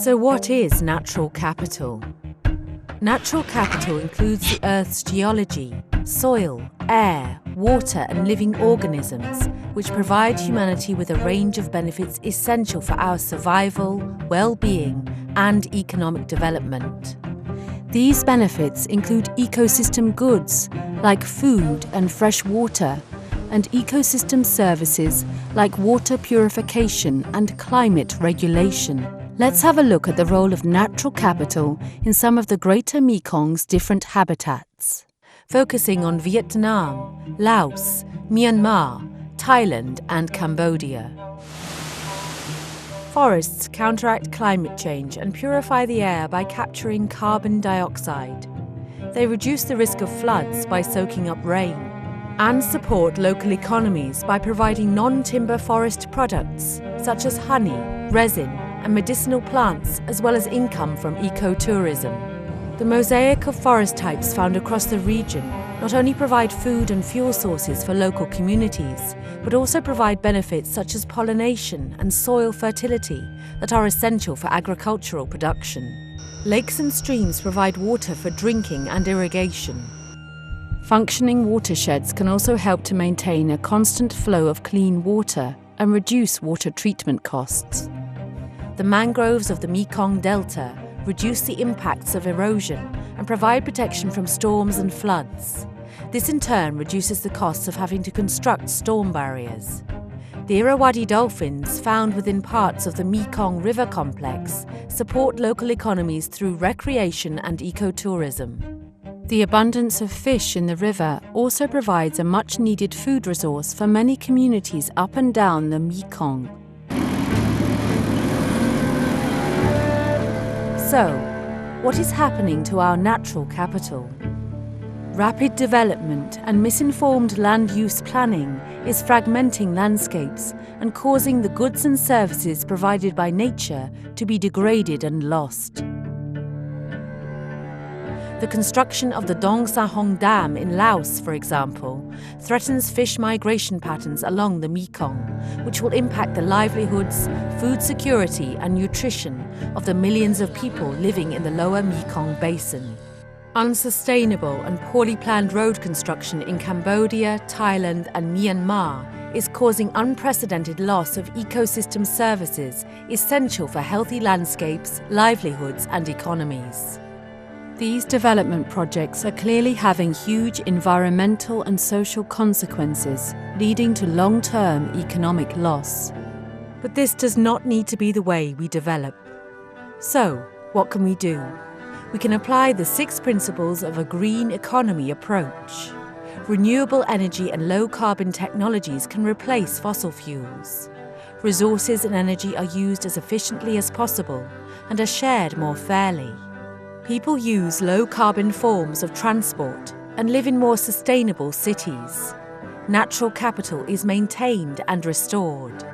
So what is natural capital? Natural capital includes the Earth's geology, soil, air, water and living organisms, which provide humanity with a range of benefits essential for our survival, well-being and economic development. These benefits include ecosystem goods like food and fresh water, and ecosystem services like water purification and climate regulation. Let's have a look at the role of natural capital in some of the Greater Mekong's different habitats, focusing on Vietnam, Laos, Myanmar, Thailand and Cambodia. Forests counteract climate change and purify the air by capturing carbon dioxide. They reduce the risk of floods by soaking up rain, and support local economies by providing non-timber forest products such as honey, resin and medicinal plants, as well as income from ecotourism. The mosaic of forest types found across the region not only provide food and fuel sources for local communities, but also provide benefits such as pollination and soil fertility that are essential for agricultural production. Lakes and streams provide water for drinking and irrigation. Functioning watersheds can also help to maintain a constant flow of clean water and reduce water treatment costs. The mangroves of the Mekong Delta reduce the impacts of erosion and provide protection from storms and floods. This in turn reduces the costs of having to construct storm barriers. The Irrawaddy dolphins, found within parts of the Mekong River complex, support local economies through recreation and ecotourism. The abundance of fish in the river also provides a much-needed food resource for many communities up and down the Mekong. So, what is happening to our natural capital? Rapid development and misinformed land use planning is fragmenting landscapes and causing the goods and services provided by nature to be degraded and lost. The construction of the Dong Sahong Dam in Laos, for example, threatens fish migration patterns along the Mekong, which will impact the livelihoods, food security and nutrition of the millions of people living in the lower Mekong basin. Unsustainable and poorly planned road construction in Cambodia, Thailand and Myanmar is causing unprecedented loss of ecosystem services essential for healthy landscapes, livelihoods and economies. These development projects are clearly having huge environmental and social consequences, leading to long-term economic loss. But this does not need to be the way we develop. So, what can we do? We can apply the 6 principles of a green economy approach. Renewable energy and low-carbon technologies can replace fossil fuels. Resources and energy are used as efficiently as possible and are shared more fairly. People use low-carbon forms of transport and live in more sustainable cities. Natural capital is maintained and restored.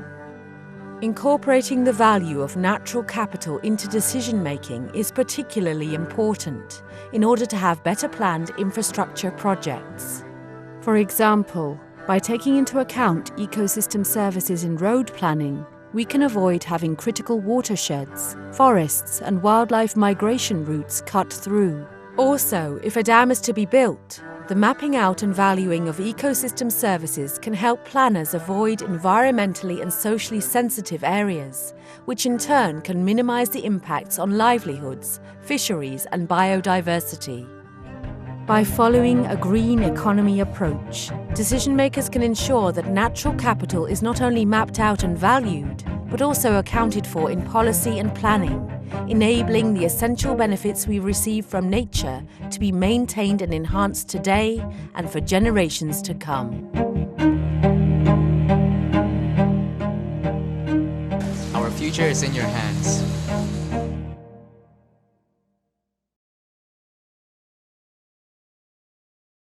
Incorporating the value of natural capital into decision-making is particularly important in order to have better planned infrastructure projects. For example, by taking into account ecosystem services in road planning, we can avoid having critical watersheds, forests and wildlife migration routes cut through. Also, if a dam is to be built, the mapping out and valuing of ecosystem services can help planners avoid environmentally and socially sensitive areas, which in turn can minimize the impacts on livelihoods, fisheries and biodiversity. By following a green economy approach, decision-makers can ensure that natural capital is not only mapped out and valued, but also accounted for in policy and planning, enabling the essential benefits we receive from nature to be maintained and enhanced today and for generations to come. Our future is in your hands.